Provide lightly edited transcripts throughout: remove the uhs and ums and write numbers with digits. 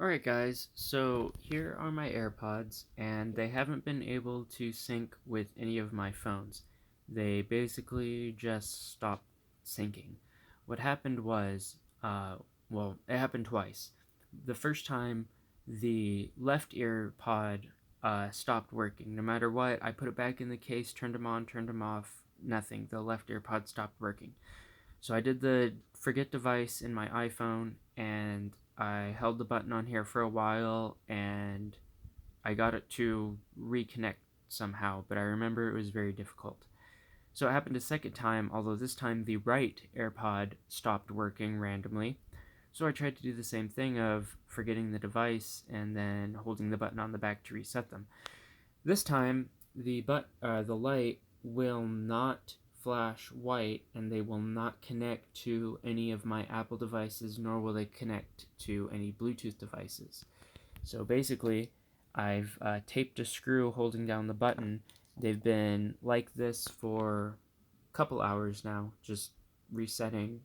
Alright guys, so here are my Airpods, and they haven't been able to sync with any of my phones. They basically just stopped syncing. What happened was, well, it happened twice. The first time, the left ear pod stopped working. No matter what, I put it back in the case, turned them on, turned them off, nothing. The left ear pod stopped working. So I did the forget device in my iPhone, and I held the button on here for a while, and I got it to reconnect somehow, but I remember it was very difficult. So it happened a second time, although this time the right AirPod stopped working randomly. So I tried to do the same thing of forgetting the device and then holding the button on the back to reset them. This time, the light will not flash white, and they will not connect to any of my Apple devices, nor will they connect to any Bluetooth devices. So basically, I've taped a screw holding down the button. They've been like this for a couple hours now, just resetting,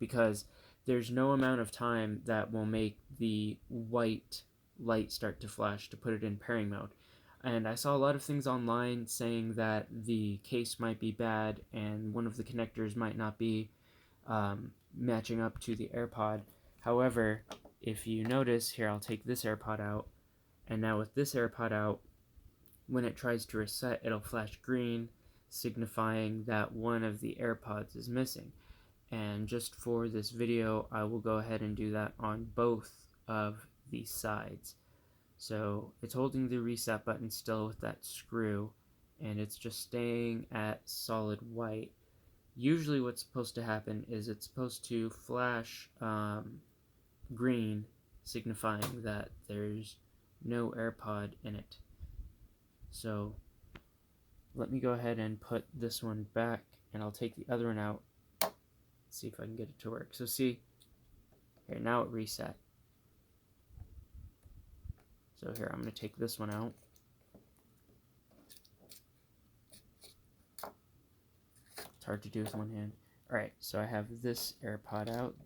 because there's no amount of time that will make the white light start to flash to put it in pairing mode. And I saw a lot of things online saying that the case might be bad and one of the connectors might not be matching up to the AirPod. However, if you notice here, I'll take this AirPod out, and now with this AirPod out, when it tries to reset, it'll flash green, signifying that one of the AirPods is missing. And just for this video, I will go ahead and do that on both of the sides. So it's holding the reset button still with that screw, and it's just staying at solid white. Usually what's supposed to happen is it's supposed to flash green, signifying that there's no AirPod in it. So let me go ahead and put this one back, and I'll take the other one out, see if I can get it to work. So see, here, now it reset. So here, I'm going to take this one out. It's hard to do with one hand. Alright, so I have this AirPod out.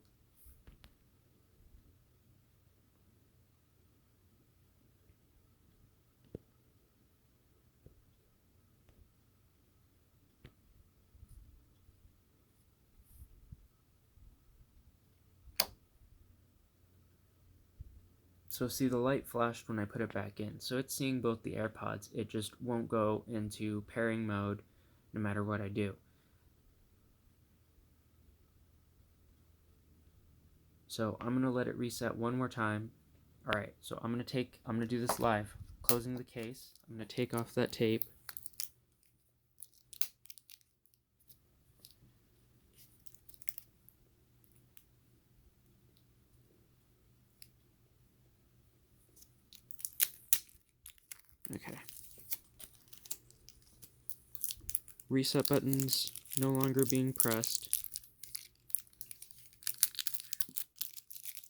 So see, the light flashed when I put it back in. So it's seeing both the AirPods. It just won't go into pairing mode no matter what I do. So I'm going to let it reset one more time. Alright, so I'm going to do this live. Closing the case. I'm going to take off that tape. Okay. Reset buttons no longer being pressed.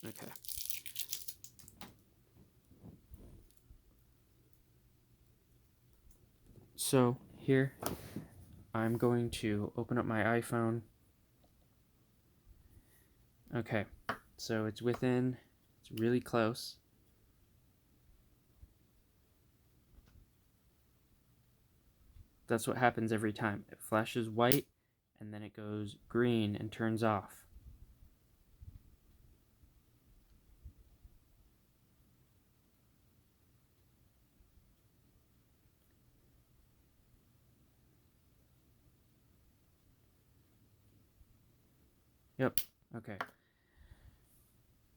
Okay. So here, I'm going to open up my iPhone. Okay, so it's really close. That's what happens every time. It flashes white, and then it goes green and turns off. Yep, okay.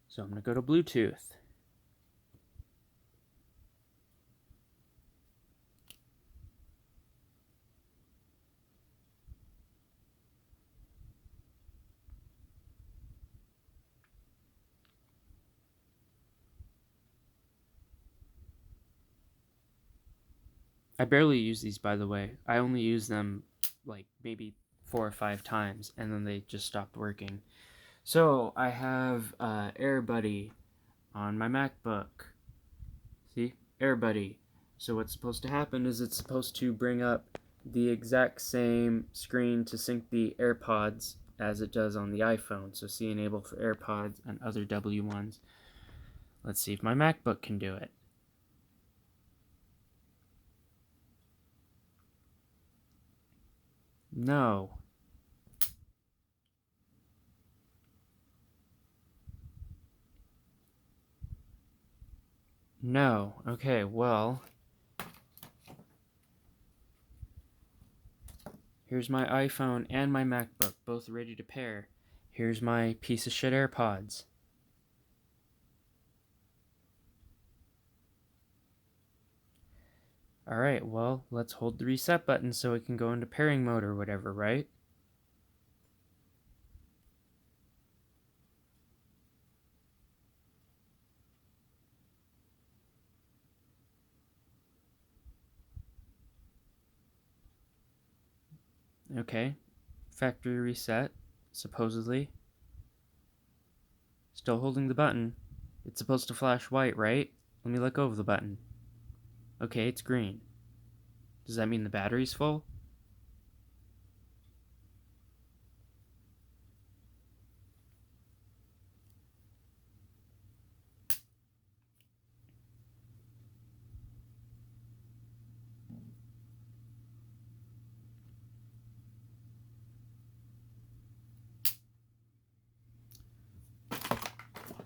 So I'm going to go to Bluetooth. I barely use these, by the way. I only use them like maybe 4 or 5 times, and then they just stopped working. So I have AirBuddy on my MacBook. See? AirBuddy. So what's supposed to happen is it's supposed to bring up the exact same screen to sync the AirPods as it does on the iPhone. So see, enable for AirPods and other W ones. Let's see if my MacBook can do it. No. No. Okay, well, here's my iPhone and my MacBook, both ready to pair. Here's my piece of shit AirPods. Alright, well, let's hold the reset button so it can go into pairing mode or whatever, right? Okay, factory reset, supposedly. Still holding the button. It's supposed to flash white, right? Let me let go of the button. Okay, it's green. Does that mean the battery's full?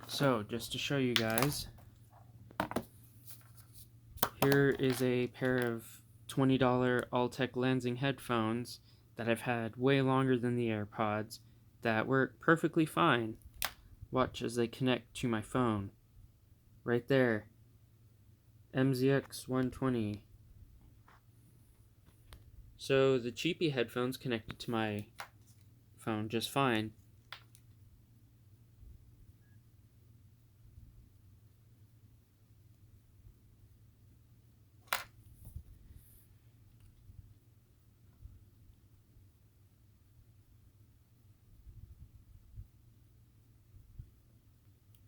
So, just to show you guys, here is a pair of $20 Alltech Lansing headphones that I've had way longer than the AirPods that work perfectly fine. Watch as they connect to my phone. Right there. MZX 120. So the cheapy headphones connected to my phone just fine.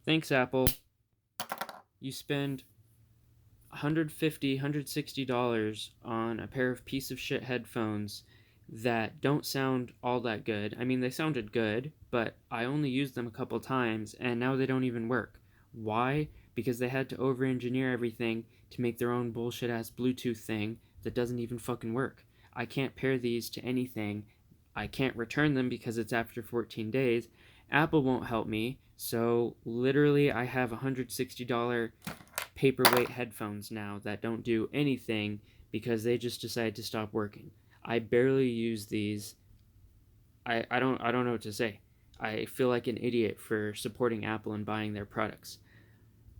Thanks, Apple. You spend $150, $160 on a pair of piece of shit headphones that don't sound all that good. I mean, they sounded good, but I only used them a couple times and now they don't even work. Why? Because they had to over engineer everything to make their own bullshit ass Bluetooth thing that doesn't even fucking work. I can't pair these to anything. I can't return them because it's after 14 days. Apple won't help me, so literally I have $160 paperweight headphones now that don't do anything because they just decided to stop working. I barely use these. I don't know what to say. I feel like an idiot for supporting Apple and buying their products.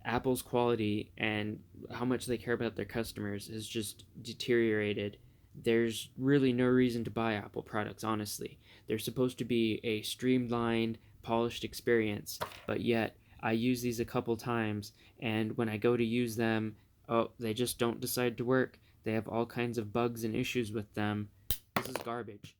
Apple's quality and how much they care about their customers has just deteriorated. There's really no reason to buy Apple products, honestly. They're supposed to be a streamlined, polished experience, but yet I use these a couple times, and when I go to use them, oh, they just don't decide to work. They have all kinds of bugs and issues with them. This is garbage.